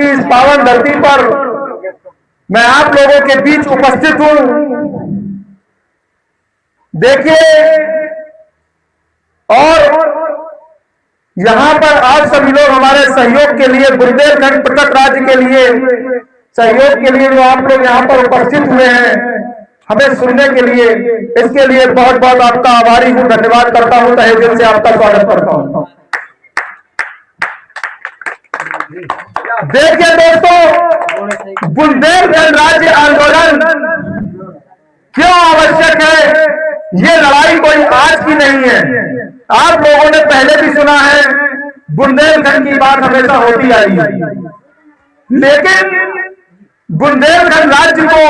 की इस पावन धरती पर मैं आप लोगों के बीच उपस्थित हूं। देखिए, और यहां पर आज सभी लोग हमारे सहयोग के लिए, बुंदेलखंड पृथक राज्य के लिए सहयोग के लिए जो आप लोग यहां पर उपस्थित हुए हैं हमें सुनने के लिए, इसके लिए बहुत बहुत आपका आभारी हूं, धन्यवाद करता हूं, तहे दिल से आपका स्वागत करता हूं। देखिए दोस्तों, बुंदेलखंड राज्य आंदोलन क्यों आवश्यक है? ये लड़ाई कोई आज की नहीं है। आप लोगों ने पहले भी सुना है, बुंदेलखंड की बात हमेशा होती आई है, लेकिन बुंदेलखंड राज्य को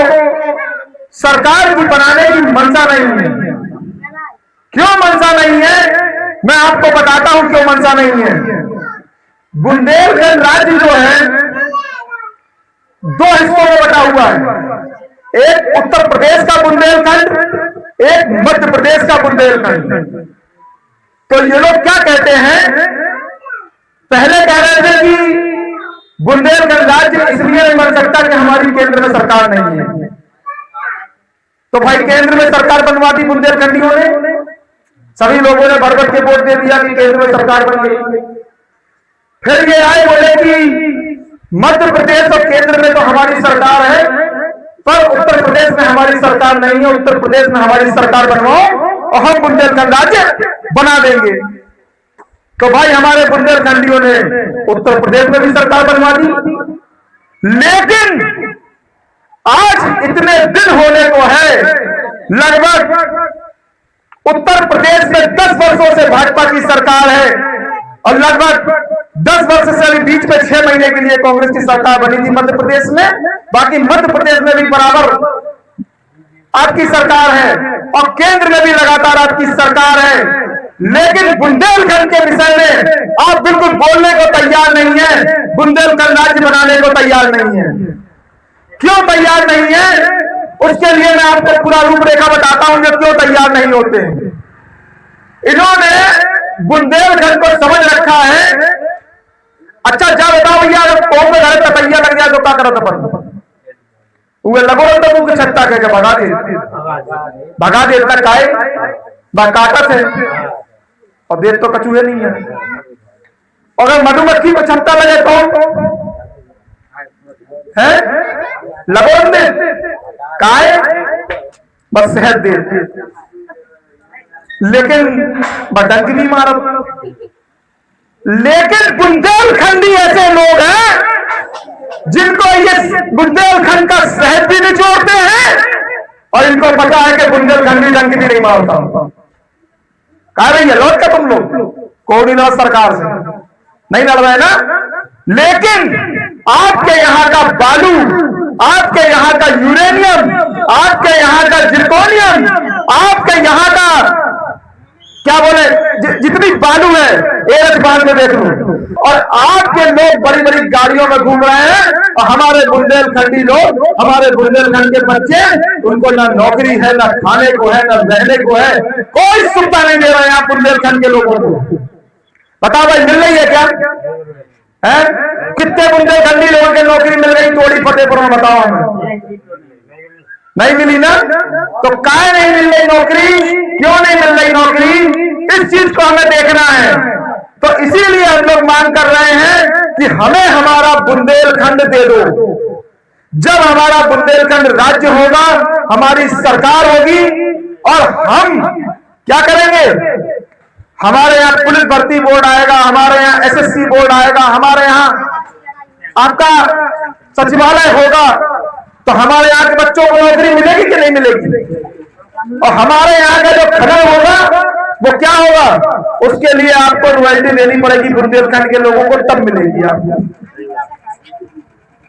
सरकार की बनाने की मंशा नहीं है। क्यों मंशा नहीं है? मैं आपको बताता हूं क्यों मंशा नहीं है। बुंदेलखंड राज्य जो है दो हिस्सों में बटा हुआ है, एक उत्तर प्रदेश का बुंदेलखंड, एक मध्य प्रदेश का बुंदेलखंड। तो ये लोग क्या कहते हैं? पहले कह रहे थे कि बुंदेलखंड राज्य इसलिए नहीं बन सकता कि हमारी केंद्र में सरकार नहीं है। तो भाई केंद्र में सरकार बनवा दी बुंदेलखंडियों ने, सभी लोगों ने भर भर के वोट दे दिया कि केंद्र में सरकार बन गई। फिर ये आए बोले कि मध्य प्रदेश और केंद्र में तो हमारी सरकार है, पर उत्तर प्रदेश में हमारी सरकार नहीं है, उत्तर प्रदेश में हमारी सरकार बनवाओ और हम बुंदेलखंड राज्य बना देंगे। तो भाई हमारे बुंदेलखंडियों ने उत्तर प्रदेश में भी सरकार बनवा दी। लेकिन आज इतने दिन होने को है, लगभग उत्तर प्रदेश में 10 वर्षों से भाजपा की सरकार है और लगभग 10 वर्ष से अभी बीच में 6 महीने के लिए कांग्रेस की सरकार बनी थी मध्य प्रदेश में। बाकी मध्य प्रदेश में भी बराबर आपकी सरकार है और केंद्र में भी लगातार आपकी सरकार है। लेकिन बुंदेलखंड के विषय में आप बिल्कुल बोलने को तैयार नहीं है, बुंदेलखंड राज्य बनाने को तैयार नहीं है। क्यों तैयार नहीं है? उसके लिए मैं आपको पूरा रूपरेखा बताता हूं कि क्यों तैयार नहीं होते। इन्होंने बुंदेलखंड को समझ रखा है। अच्छा जा बताओ भैया, अगर कौन में घर तैयार लग जाए तो क्या करो? तो वो लगो तो मुझे छत्ता कह भगा दे तक आए काटत है और देर तो कचूहे नहीं है। अगर मधुमक्खी को क्षमता लगे तो है लगोन में काय बस शहद दे, लेकिन बटंक भी मारो। लेकिन बुंदेलखंडी ऐसे लोग हैं जिनको ये बुंदेलखंड का शहद भी निचोड़ते हैं और इनको पता है कि बुंदेलखंडी डंक भी नहीं मारता। कह रही है लौट का तुम लोग कोऑर्डिनेट सरकार से नहीं लड़ रहे ना, लेकिन आपके यहां का बालू, आपके यहां का यूरेनियम, आपके यहां का जिर्कोनियम, आपके यहां का क्या बोले जितनी बालू है एरज बांध में देख लो, और आपके लोग बड़ी बड़ी गाड़ियों में घूम रहे हैं और हमारे बुंदेलखंडी लोग, हमारे बुंदेलखंड के बच्चे, उनको ना नौकरी है, ना खाने को है, ना रहने को है, कोई सुविधा नहीं दे रहे हैं आप बुंदेलखंड के लोगों को। बताओ भाई मिल रही है क्या? है कितने बुंदेलखंडी लोगों की नौकरी मिल रही टोली फतेहपुर में? बताओ हमें। नहीं मिली ना? तो काहे नहीं मिल रही नौकरी? क्यों नहीं मिल रही नौकरी? इस चीज को हमें देखना है। तो इसीलिए हम लोग मांग कर रहे हैं कि हमें हमारा बुंदेलखंड दे दो। जब हमारा बुंदेलखंड राज्य होगा, हमारी सरकार होगी और हम क्या करेंगे? हमारे यहाँ पुलिस भर्ती बोर्ड आएगा, हमारे यहाँ एसएससी बोर्ड आएगा, हमारे यहाँ आपका सचिवालय होगा, तो हमारे यहाँ के बच्चों को नौकरी मिलेगी कि नहीं मिलेगी? और हमारे यहाँ का जो खनन होगा वो क्या होगा? उसके लिए आपको रॉयल्टी देनी पड़ेगी बुंदेलखंड के लोगों को, तब मिलेगी आपको।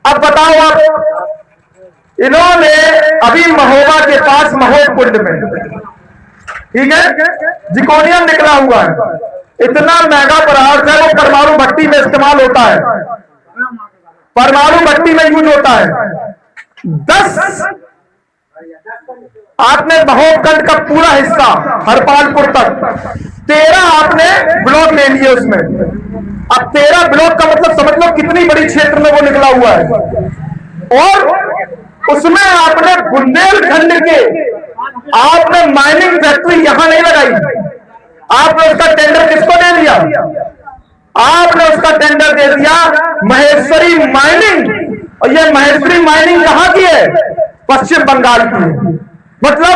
अब बताओ आप, इन्होंने अभी महोबा के पास महोब कुंड में, ठीक है, जिर्कोनियम निकला हुआ है, इतना महंगा पदार्थ है, वो परमाणु भट्टी में इस्तेमाल होता है, परमाणु भट्टी में यूज होता है। 10 आपने महोबखंड का पूरा हिस्सा हरपालपुर तक 13 आपने ब्लॉक ले लिए उसमें। अब 13 ब्लॉक का मतलब समझ लो कितनी बड़ी क्षेत्र में वो निकला हुआ है, और उसमें आपने बुंदेलखंड के आपने माइनिंग फैक्ट्री यहां नहीं लगाई। आपने उसका टेंडर किसको दे दिया? आपने उसका टेंडर दे दिया महेश्वरी माइनिंग, और ये महेश्वरी माइनिंग कहां की है? पश्चिम बंगाल की है। मतलब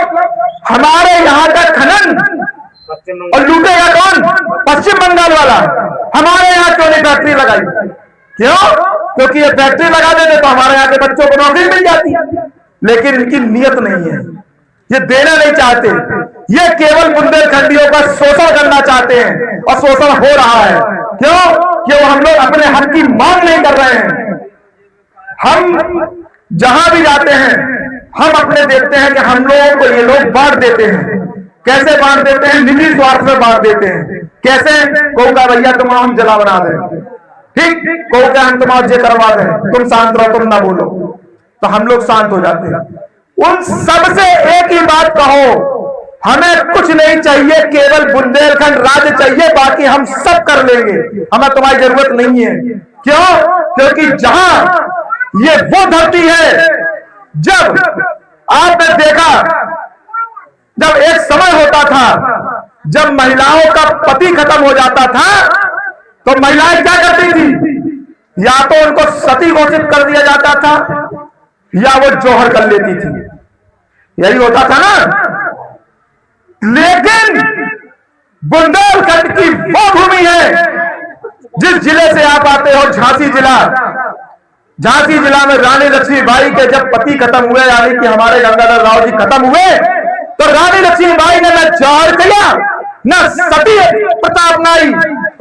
हमारे यहां का खनन और लूटेगा कौन? पश्चिम बंगाल वाला। हमारे यहां क्यों नहीं फैक्ट्री लगाई? क्यों? क्योंकि ये फैक्ट्री लगा देते तो हमारे यहाँ के बच्चों को नौकरी मिल जाती। लेकिन इनकी नियत नहीं है, ये देना नहीं चाहते, ये केवल बुंदेलखंडियों का शोषण करना चाहते हैं, और शोषण हो रहा है। क्यों? क्यों हम लोग अपने हक की मांग नहीं कर रहे हैं। हम जहां भी जाते हैं हम अपने देखते हैं कि हम लोगों को ये लोग बांट देते हैं। कैसे बांट देते हैं? निजी स्वार्थ में बांट देते हैं। कैसे? कहूंगा भैया तुम हम जला बना दें, ठीक, कहूंगा हम तुम जे करवा दें, तुम शांत रहो, तुम ना बोलो, तो हम लोग शांत हो जाते हैं। उन सबसे एक ही बात कहो, हमें कुछ नहीं चाहिए, केवल बुंदेलखंड राज्य चाहिए, बाकी हम सब कर लेंगे, हमें तुम्हारी जरूरत नहीं है। क्यों? क्योंकि जहां ये वो धरती है, जब आपने देखा, जब एक समय होता था जब महिलाओं का पति खत्म हो जाता था तो महिलाएं क्या करती थी? या तो उनको सती घोषित कर दिया जाता था या वो जौहर कर लेती थी। यही होता था ना। लेकिन बुंदेलखंड की वो भूमि है, जिस जिले से आप आते हो, झांसी जिला, झांसी जिला में रानी लक्ष्मीबाई के जब पति खत्म हुए, यानी कि हमारे गंगाधर राव जी खत्म हुए, तो रानी लक्ष्मीबाई ने न जौहर किया न सती प्रथा अपनाई।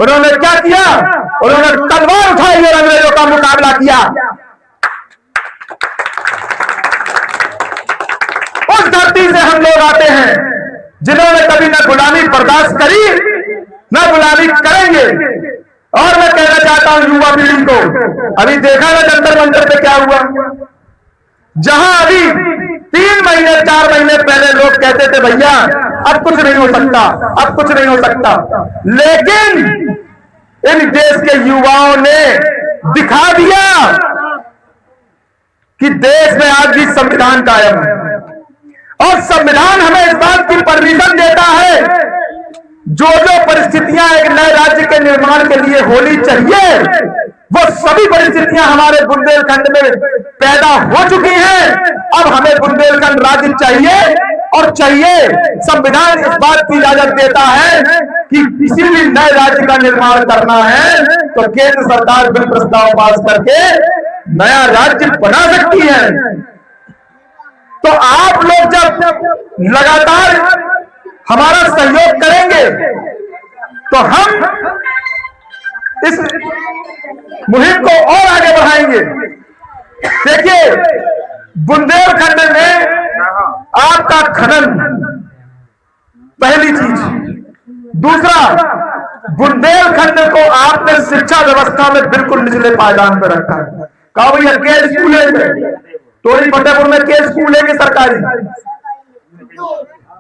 उन्होंने क्या किया? उन्होंने तलवार उठाई और अंग्रेजों का मुकाबला किया। उस धरती से हम लोग आते हैं जिन्होंने कभी न गुलामी बर्दाश्त करी न गुलामी करेंगे। और मैं कहना चाहता हूं युवा पीढ़ी को, अभी देखा ना जंतर मंतर पे क्या हुआ, जहां अभी 3 महीने 4 महीने पहले लोग कहते थे भैया अब कुछ नहीं हो सकता, अब कुछ नहीं हो सकता, लेकिन इन देश के युवाओं ने दिखा दिया कि देश में आज भी संविधान कायम है, और संविधान हमें इस बात की परमिशन देता है जो परिस्थितियां एक नए राज्य के निर्माण के लिए होनी चाहिए, वो सभी परिस्थितियां हमारे बुंदेलखंड में पैदा हो चुकी हैं। अब हमें बुंदेलखंड राज्य चाहिए, और चाहिए संविधान इस बात की इजाजत देता है कि किसी भी नए राज्य का निर्माण करना है तो केंद्र सरकार बिल प्रस्ताव पास करके नया राज्य बना सकती है। तो आप लोग जब लगातार हमारा सहयोग करेंगे तो हम इस मुहिम को और आगे बढ़ाएंगे। देखिए, बुंदेलखंड में आपका खनन पहली चीज, दूसरा बुंदेलखंड को आपने शिक्षा व्यवस्था में बिल्कुल निचले पायदान पर रखा है। कहा भैया के स्कूल है, टोरी फतेहपुर में के स्कूल है कि सरकारी?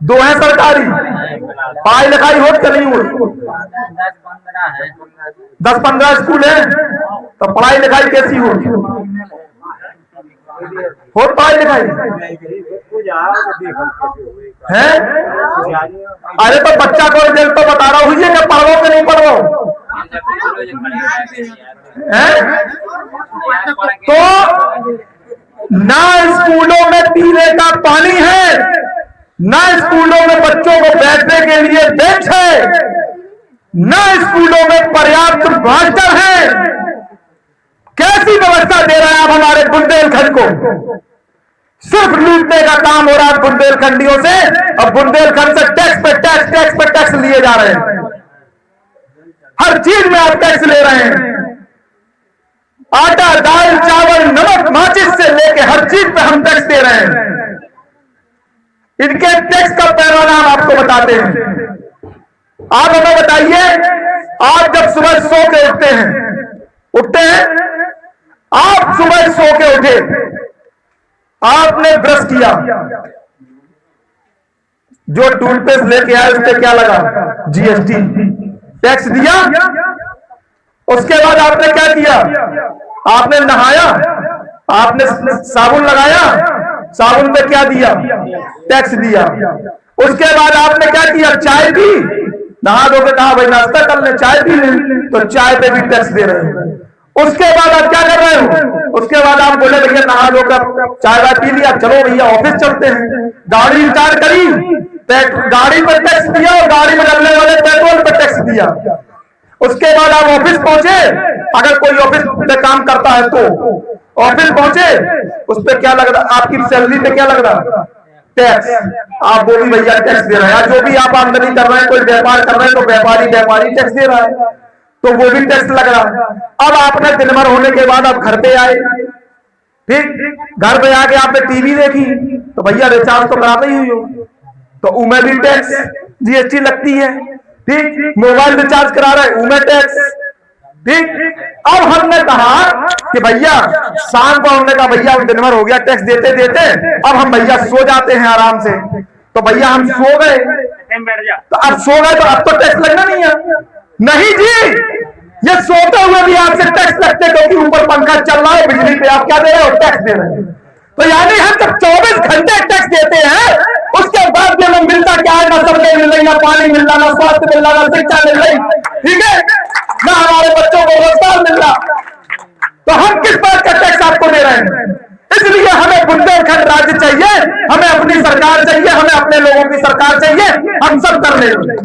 2 है सरकारी। पढ़ाई लिखाई हो कि नहीं हो? 10-15 स्कूल है, तो पढ़ाई लिखाई कैसी हो? पढ़ाई लिखाई है? अरे तो बच्चा को देख तो बता रहा हूँ कि पढ़ लो कि नहीं पढ़ लो है? तो ना स्कूलों में पीने का पानी है, ना स्कूलों में बच्चों को बैठने के लिए बेंच है, ना स्कूलों में पर्याप्त मास्टर है। कैसी व्यवस्था दे रहे हैं आप हमारे बुंदेलखंड को? सिर्फ लूटने का काम हो रहा है बुंदेलखंडियों से, और बुंदेलखंड से टैक्स पे टैक्स लिए जा रहे हैं। हर चीज में आप टैक्स ले रहे हैं। आटा, दाल, चावल, नमक, माचिस से लेके हर चीज पे हम टैक्स दे रहे हैं। इनके टैक्स का परिणाम आपको बताते हैं। आप हमें बताइए, आप जब सुबह सो के उठते हैं, आप सुबह सो के उठे, आपने ब्रश किया, जो टूथपेस्ट लेके आए उस पर क्या लगा? जीएसटी, टैक्स दिया। उसके बाद आपने क्या किया? आपने नहाया, आपने साबुन लगाया, साबुन पे क्या दिया? टैक्स दिया। उसके बाद आपने क्या किया? चाय पी, नहा धो के कहा भाई नाश्ता कर ले, चाय पी ले, तो चाय पे भी टैक्स दे रहे हो। उसके बाद आप क्या कर रहे हो? उसके बाद आप बोले भैया नहा धो कर चाय वाय पी लिया, चलो भैया ऑफिस चलते हैं। गाड़ी स्टार्ट करी, गाड़ी पर टैक्स दिया और गाड़ी में लगने वाले पेट्रोल पर टैक्स दिया। उसके बाद आप ऑफिस पहुंचे, अगर कोई ऑफिस में काम करता है तो ऑफिस पहुंचे, उस पर क्या लग रहा? आपकी सैलरी पे क्या लग रहा? टैक्स। आप बोली भैया टैक्स दे रहे हैं। जो भी आप आमदनी कर रहे हैं, कोई व्यापार कर रहे हैं तो व्यापारी टैक्स दे रहा है, तो वो भी टैक्स लग रहा। अब आपने दिन भर होने के बाद आप घर पे आए, ठीक, घर पे आके आपने टीवी देखी, तो भैया रिचार्ज तो कराते ही हो, तो उमें भी टैक्स जीएसटी लगती है, ठीक। मोबाइल रिचार्ज करा रहे, उमें टैक्स, ठीक। अब हमने कहा कि भैया शाम को, हमने कहा भैया दिन भर हो गया टैक्स देते देते, अब हम भैया सो जाते हैं आराम से। तो भैया हम सो गए, तो अब सो गए तो अब तो टैक्स लगना नहीं है। नहीं जी, ये सोते हुए भी आपसे टैक्स लगते, क्योंकि ऊपर पंखा चल रहा है, बिजली पे आप क्या दे रहे हो? टैक्स दे रहे हैं। तो यानी हम जब 24 घंटे टैक्स देते हैं, उसके बाद भी हमें मिलता क्या है? ना सड़कें मिल रही, ना पानी मिल रहा, ना स्वास्थ्य मिल रहा, ना शिक्षा मिल रही, ठीक है, ना हमारे बच्चों को रोजगार मिल रहा। तो हम किस बात का टैक्स आपको दे रहे हैं? इसलिए हमें बुंदेलखंड राज्य चाहिए, हमें अपनी सरकार चाहिए, हमें अपने लोगों की सरकार चाहिए, हम सब कर लेंगे।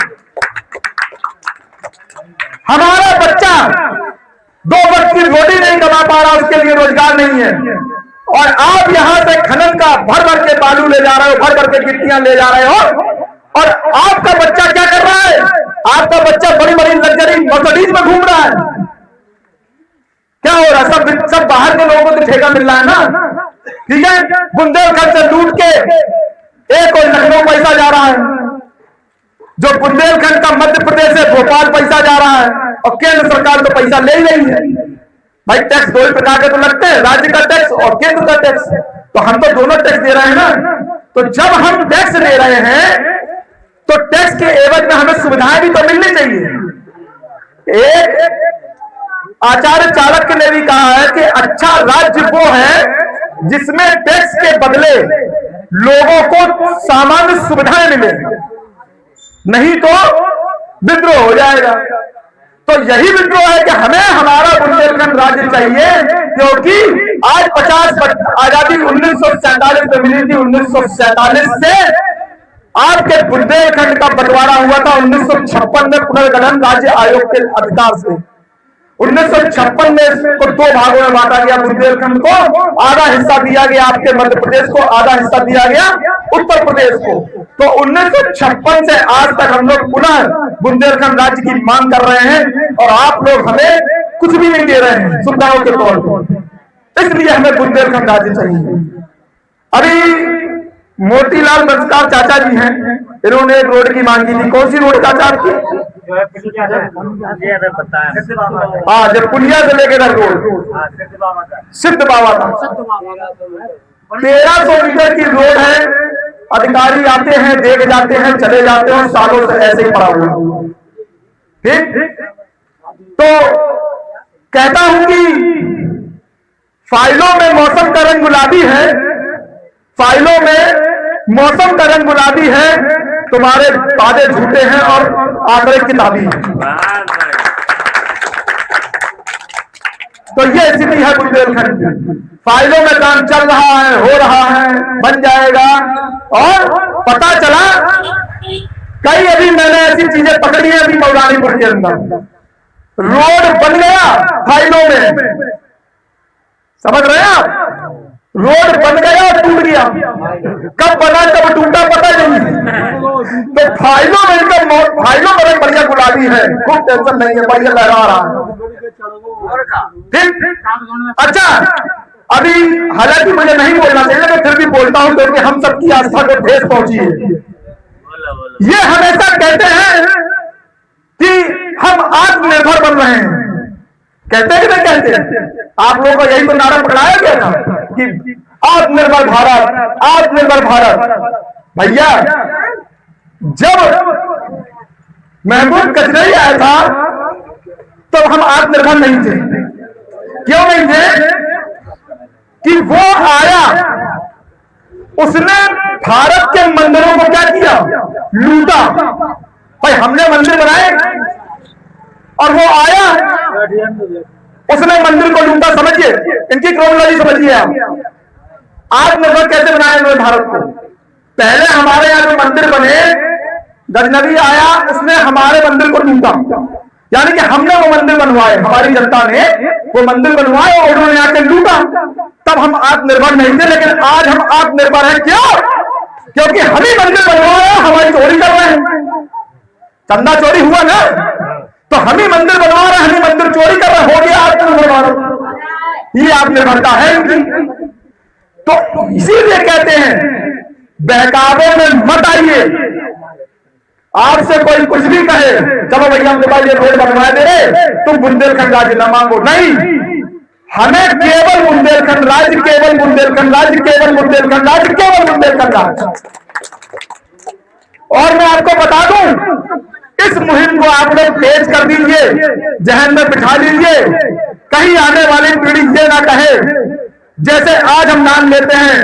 हमारा बच्चा 2 वक्त की रोटी नहीं कमा पा रहा, उसके लिए रोजगार नहीं है, और आप यहां से खनन का भर भर के बालू ले जा रहे हो, भर भर के गिट्टियां ले जा रहे हो, और आपका बच्चा क्या कर रहा है? आपका बच्चा बड़ी बड़ी लग्जरी मर्सिडीज में घूम रहा है। क्या हो रहा है? सब बाहर के लोगों को तो ठेका मिल रहा है ना, ठीक है। बुंदेलखंड से लूट के एक और लखनऊ पैसा जा रहा है, जो बुंदेलखंड का मध्य प्रदेश से भोपाल पैसा जा रहा है, और केंद्र सरकार तो पैसा ले ही रही है। भाई टैक्स 2 प्रकार के तो लगते हैं, राज्य का टैक्स और केंद्र का टैक्स, तो हम तो दोनों टैक्स दे रहे हैं ना। तो जब हम टैक्स दे रहे हैं, तो टैक्स के एवज में हमें सुविधाएं भी तो मिलनी चाहिए। एक आचार्य चाणक्य ने भी कहा है कि अच्छा राज्य वो है जिसमें टैक्स के बदले लोगों को सामान्य सुविधाएं मिले, नहीं तो विद्रोह हो जाएगा। तो यही विद्रोह है कि हमें हमारा बुंदेलखंड राज्य चाहिए, क्योंकि आज 50 आजादी 1947 में मिली थी। 1947 से आपके बुंदेलखंड का बंटवारा हुआ था 1956 में पुनर्गठन राज्य आयोग के अधिकार से। 1956 में इसको 2 भागों में बांटा गया। बुंदेलखंड को आधा हिस्सा दिया गया, आपके मध्य प्रदेश को आधा हिस्सा दिया गया उत्तर प्रदेश को। तो 1956 से आज तक हम लोग पुनः बुंदेलखंड राज्य की मांग कर रहे हैं, और आप लोग हमें कुछ भी नहीं दे रहे हैं सुविधाओं के तौर पर। इसलिए हमें बुंदेलखंड राज्य चाहिए। अभी मोतीलाल नस्कार चाचा जी हैं, इन्होंने एक रोड की मांग की थी। कौन सी रोड चाचा आपकी? हाँ, जब पुलिया से लेकर रोड सिद्ध बाबा था, 1300 मीटर की रोड है। अधिकारी आते हैं, देख जाते हैं, चले जाते हैं, सालों से ऐसे ही पड़ा हुआ। ठीक, तो कहता हूं कि फाइलों में मौसम का रंग गुलाबी है, फाइलों में मौसम का रंग गुलाबी है, तुम्हारे वादे झूठे हैं और आंकड़े किताबी हैं। तो ये स्थिति है बुंदेलखंड की। फाइलों में काम चल रहा है, हो रहा है, बन जाएगा, और पता चला कई अभी मैंने ऐसी चीजें पकड़ी है अभी मौलानीपुर के अंदर, रोड बन गया फाइलों में, समझ रहे हैं आप? रोड बन गया और टूट गया। कब बना कब टूटा पता नहीं। तो फाइलों में इनका फाइलों में बढ़िया गुलाबी है, खूब टेंशन नहीं है, बढ़िया लहरा रहा है। ठीक, अच्छा, अभी हालांकि मुझे नहीं बोलना चाहिए लेकिन फिर भी बोलता हूं, क्योंकि हम सबकी आस्था को ठेस पहुंची है। ये हमेशा कहते हैं कि हम आत्मनिर्भर बन रहे हैं, कहते हैं कि नहीं कहते? आप लोगों को यही तो नारा पकड़ाया गया था कि आत्मनिर्भर भारत, आत्मनिर्भर भारत। भैया जब महमूद कचरई आया था तब हम आत्मनिर्भर नहीं थे, क्यों नहीं थे? कि वो आया, उसने भारत के मंदिरों को क्या किया? लूटा। भाई हमने मंदिर बनाए और वो आया, उसने मंदिर को लूटा। समझिए, इनकी क्रोनोलॉजी समझिए आप। आत्मनिर्भर कैसे बनाया इन्होंने भारत को? पहले हमारे यहाँ जो मंदिर बने, गजनबी आया, उसने हमारे मंदिर को लूटा। यानी कि हमने वो मंदिर बनवाए, हमारी जनता ने वो मंदिर बनवाए और उन्होंने आके लूटा। तब हम आत्मनिर्भर नहीं थे, लेकिन आज हम आत्मनिर्भर हैं। क्यों? क्योंकि हम ही मंदिर बनवाए, हमारी चोरी कर रहे हैं। चंदा चोरी हुआ ना, तो हम ही मंदिर बनवा रहे हैं, हम ही मंदिर चोरी कर रहे हैं। हो गया आत्मनिर्भर। ये आत्मनिर्भरता है इनकी। तो इसीलिए कहते हैं बहकावे में मत आइए। आपसे कोई कुछ भी कहे, चलो भैया हम तुम्हारे लिए रोड बनवा दे रहे, तुम बुंदेलखंड राज्य न मांगो। नहीं, हमें केवल बुंदेलखंड राज्य, केवल बुंदेलखंड राज्य, केवल बुंदेलखंड राज्य, केवल बुंदेलखंड राज्य। और मैं आपको बता दूं, इस मुहिम को आप लोग तेज कर दीजिए, जहन में बिठा लीजिए। कहीं आने वाली पीढ़ी ये ना कहे, जैसे आज हम नाम लेते हैं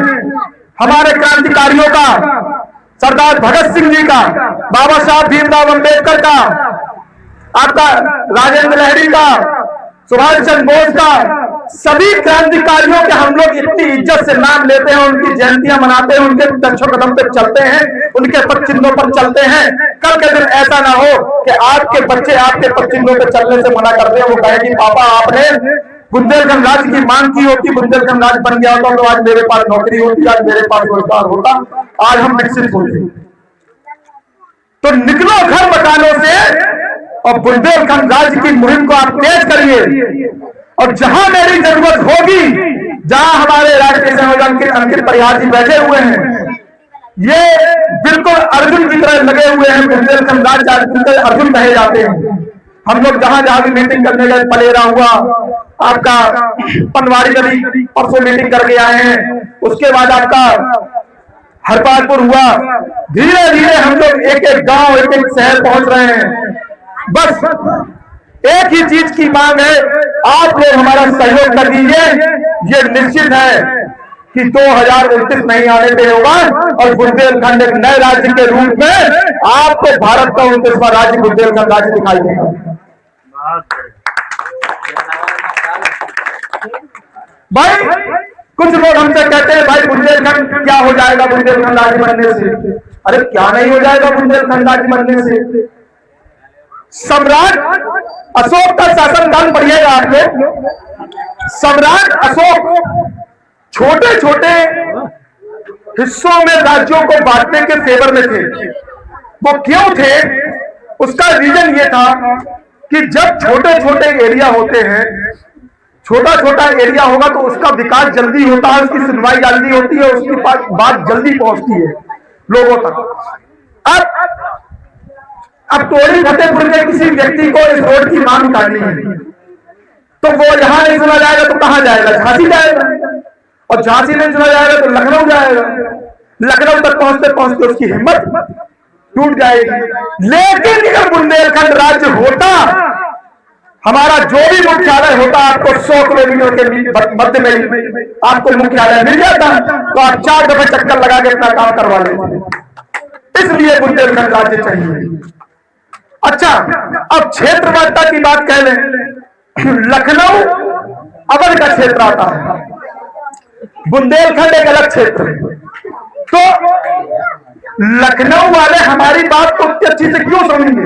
हमारे क्रांतिकारियों का, सरदार भगत सिंह जी का, बाबा साहब भीमराव अंबेडकर का, आपका राजेंद्र लहरी का, सुभाष चंद्र बोस का, सभी क्रांतिकारियों के हम लोग इतनी इज्जत से नाम लेते हैं, उनकी जयंतियां मनाते हैं, उनके नक्शो कदम पे चलते हैं, उनके पद चिन्हों पर चलते हैं। कल के दिन ऐसा ना हो कि आपके बच्चे आपके पद चिन्हों पे चलने से मना करते हैं। वो कहे कि पापा आपने बुंदेलखंड राज्य की मांग की होती, बुंदेलखंड राज्य बन गया होता तो आज मेरे पास नौकरी होती, आज मेरे पास रोजगार होता, आज हम विकसित होते। तो निकलो घर मकानों से और बुंदेलखंड राज्य की मुहिम को आप तेज करिए। और जहां मेरी जरूरत होगी, जहां हमारे राष्ट्रीय संयोजन के अंकित परिहार जी बैठे हुए हैं, ये बिल्कुल अर्जुन की तरह लगे हुए हैं। बुंदेलखंड राज्य अर्जुन कहे जाते हैं। हम लोग जहां जहां भी मीटिंग करने गए, पलेरा हुआ, आपका पनवाड़ी नदी परसों मीटिंग करके आए हैं, उसके बाद आपका हरपालपुर हुआ। धीरे धीरे हम लोग एक एक गांव, एक एक शहर पहुंच रहे हैं। बस एक ही चीज की मांग है, आप लोग हमारा सहयोग कर दीजिए। ये निश्चित है कि 2029 नहीं आने पे होगा और बुंदेलखंड एक नए राज्य के रूप में आपको भारत का 29वां राज्य बुंदेलखंड राज्य दिखाई देगा। भाई कुछ लोग हमसे कहते हैं भाई बुंदेलखंड क्या हो जाएगा बुंदेलखंड राज्य बनने से? अरे क्या नहीं हो जाएगा बुंदेलखंड राज्य बनने से? सम्राट अशोक का शासनकाल पढ़िएगा आप लोग। सम्राट अशोक छोटे छोटे हिस्सों में राज्यों को बांटने के फेवर में थे। वो क्यों थे? उसका रीजन ये था कि जब छोटे छोटे एरिया होते हैं, छोटा छोटा एरिया होगा तो उसका विकास जल्दी होता है, उसकी सुनवाई जल्दी होती है, उसकी बात जल्दी पहुंचती है लोगों तक। अब टोली फतेहपुर के किसी व्यक्ति को इस रोड की मांग उठानी है, तो वो यहां नहीं सुना जाएगा तो कहां जाएगा? झांसी जाएगा, और झांसी नहीं सुना जाएगा तो लखनऊ जाएगा। लखनऊ तक पहुंचते पहुंचते उसकी हिम्मत टूट जाएगी। लेकिन अगर बुंदेलखंड राज्य होता, हमारा जो भी मुख्यालय होता, आपको 100 किलोमीटर के मध्य में आपको मुख्यालय मिल जाता, तो आप 4 दफे चक्कर लगा के अपना काम करवा लेते। इसलिए बुंदेलखंड राज्य चाहिए। अच्छा, अब क्षेत्रवादिता की बात कह लें। लखनऊ अवध का क्षेत्र आता है, बुंदेलखंड एक अलग क्षेत्र है। तो लखनऊ वाले हमारी बात तो अच्छी से क्यों समझेंगे?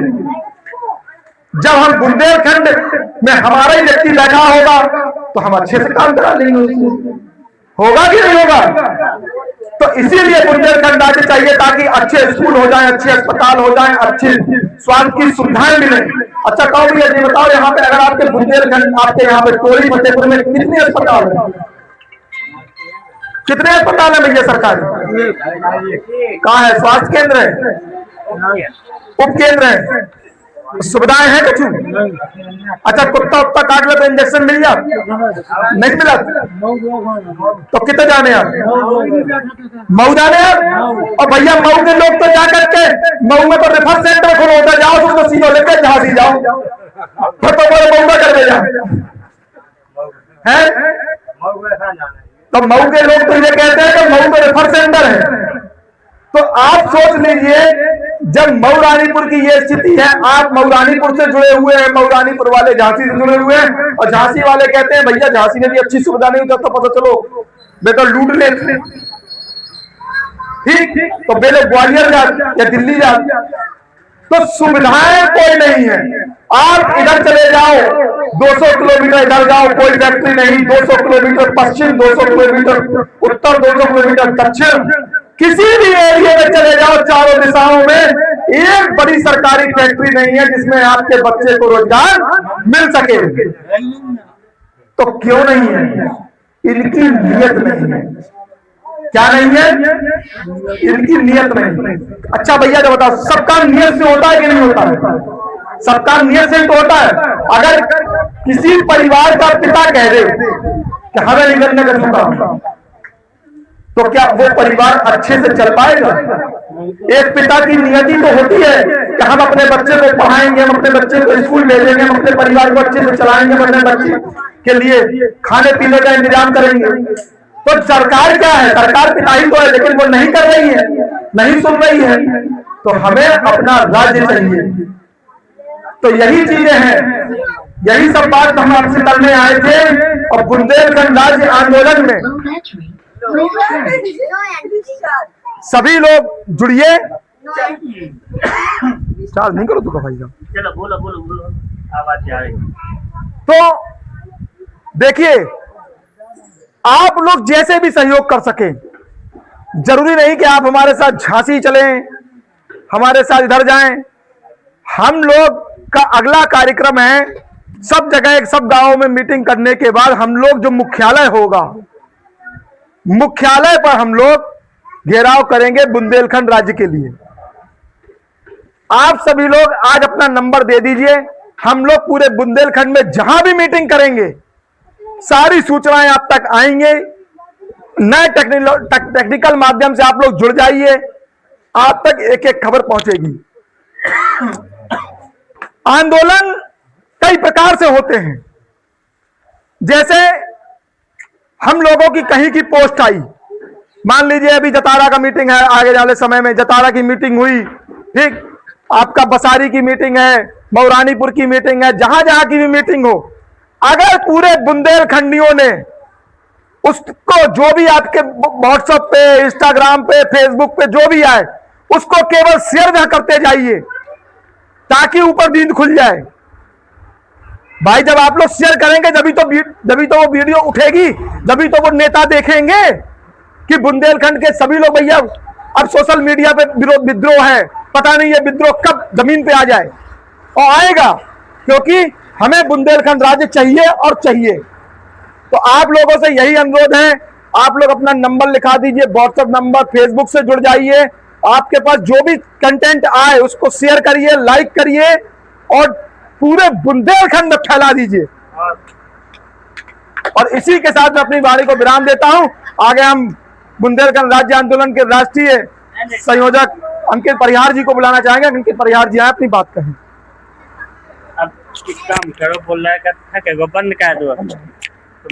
जब हम बुंदेलखंड में हमारा ही व्यक्ति बैठा होगा तो हम अच्छे से काम करा लेंगे। होगा कि नहीं होगा? तो इसीलिए बुंदेलखंड राज्य चाहिए, ताकि अच्छे स्कूल हो जाएं, अच्छे अस्पताल हो जाएं, अच्छी स्वास्थ्य की सुविधाएं मिले। अच्छा कहो भैया जी बताओ, यहाँ पे अगर आपके बुंदेलखंड, आपके यहाँ पे टोली फतेहपुर में कितने अस्पताल है? कितने अस्पताल है भैया सरकारी? कहाँ है? स्वास्थ्य केंद्र है, उप केंद्र है, सुविधाएं हैं कुछ? अच्छा, कुत्ता उत्ता काट ले तो इंजेक्शन मिल जाए? नहीं मिला तो कितने जाने आप? मऊ जाने आप? और भैया मऊ के लोग तो जाकर के मऊ में तो रेफर सेंटर खोलो होता, जाओ उसको सीधो लेकर झांसी जाओ, फिर तो बोले मऊ में कर दे जाओ। है? तो मऊ के लोग तो ये कहते हैं कि मऊ तो रेफर सेंटर है। तो आप सोच लीजिए, जब मऊ रानीपुर की ये स्थिति है, आप मऊ रानीपुर से जुड़े हुए हैं, मऊ रानीपुर वाले झांसी से जुड़े हुए हैं, और झांसी वाले कहते हैं भैया झांसी में भी अच्छी सुविधा नहीं होता, तो पता चलो बेटा लूट ले। ठीक, तो बेटे ग्वालियर जा या दिल्ली जा, तो सुविधाएं कोई नहीं है। आप इधर चले जाओ, 200 किलोमीटर इधर जाओ, कोई फैक्ट्री नहीं, 200 किलोमीटर पश्चिम, 200 किलोमीटर उत्तर, 200 किलोमीटर दक्षिण, किसी भी एरिया में चले जाओ, चारों दिशाओं में एक बड़ी सरकारी फैक्ट्री नहीं है जिसमें आपके बच्चे को रोजगार मिल सके। तो क्यों नहीं है? इनकी नियत नहीं है। क्या नहीं है? इनकी नियत नहीं। अच्छा भैया जब बताओ, सबका नियत से होता है कि नहीं होता है? सबका नियत से तो होता है। अगर किसी परिवार का पिता कह दे कि हमें निकलने का चुका, तो क्या वो परिवार अच्छे से चल पाएगा? एक पिता की नियति तो होती है कि हम अपने बच्चे को पढ़ाएंगे, हम अपने बच्चे को स्कूल भेजेंगे, हम अपने परिवार को अच्छे से चलाएंगे, हम अपने बच्चे के लिए खाने पीने का इंतजाम करेंगे। तो सरकार क्या है? सरकार पिता ही तो है, लेकिन वो नहीं कर रही है, नहीं सुन रही है। तो हमें अपना राज्य चाहिए। तो यही चीजें हैं, यही सब बात हम आपसे करने आए थे। और बुंदेलखंड राज्य आंदोलन में सभी लोग जुड़िए। चार्ज नहीं करो तो भाई साहब, चलो बोलो बोलो बोलो, आवाज जा रही। तो देखिए, आप लोग जैसे भी सहयोग कर सके, जरूरी नहीं कि आप हमारे साथ झांसी चलें, हमारे साथ इधर जाएं। हम लोग का अगला कार्यक्रम है, सब जगह सब गांवों में मीटिंग करने के बाद हम लोग जो मुख्यालय होगा, मुख्यालय पर हम लोग घेराव करेंगे बुंदेलखंड राज्य के लिए। आप सभी लोग आज अपना नंबर दे दीजिए। हम लोग पूरे बुंदेलखंड में जहां भी मीटिंग करेंगे, सारी सूचनाएं आप तक आएंगे। नए टेक्निकल माध्यम से आप लोग जुड़ जाइए, आप तक एक एक खबर पहुंचेगी। आंदोलन कई प्रकार से होते हैं। जैसे हम लोगों की कहीं की पोस्ट आई, मान लीजिए अभी जतारा का मीटिंग है, आगे वाले समय में जतारा की मीटिंग हुई, ठीक, आपका बसारी की मीटिंग है, मऊ रानीपुर की मीटिंग है, जहां जहां की भी मीटिंग हो, अगर पूरे बुंदेलखंडियों ने उसको, जो भी आपके व्हाट्सएप पे, इंस्टाग्राम पे, फेसबुक पे जो भी आए, उसको केवल शेयर करते जाइए ताकि ऊपर नींद खुल जाए। भाई जब आप लोग शेयर करेंगे जभी तो वो वीडियो उठेगी, जभी तो वो नेता देखेंगे कि बुंदेलखंड के सभी लोग, भैया अब सोशल मीडिया पे विद्रोह है, पता नहीं ये विद्रोह कब जमीन पे आ जाए, और आएगा, क्योंकि हमें बुंदेलखंड राज्य चाहिए और चाहिए। तो आप लोगों से यही अनुरोध है, आप लोग अपना नंबर लिखा दीजिए, व्हाट्सएप नंबर, फेसबुक से जुड़ जाइए। आपके पास जो भी कंटेंट आए उसको शेयर करिए, लाइक करिए और पूरे बुंदेलखंड में फैला दीजिए। और इसी के साथ मैं अपनी वाणी को विराम देता हूं। आगे हम बुंदेलखंड राज्य आंदोलन के राष्ट्रीय संयोजक अंकित परिहार जी को बुलाना चाहेंगे। अंकित परिहार जी आए, अपनी बात कहें। अब काम करो, बोल रहा है बंद कर दो।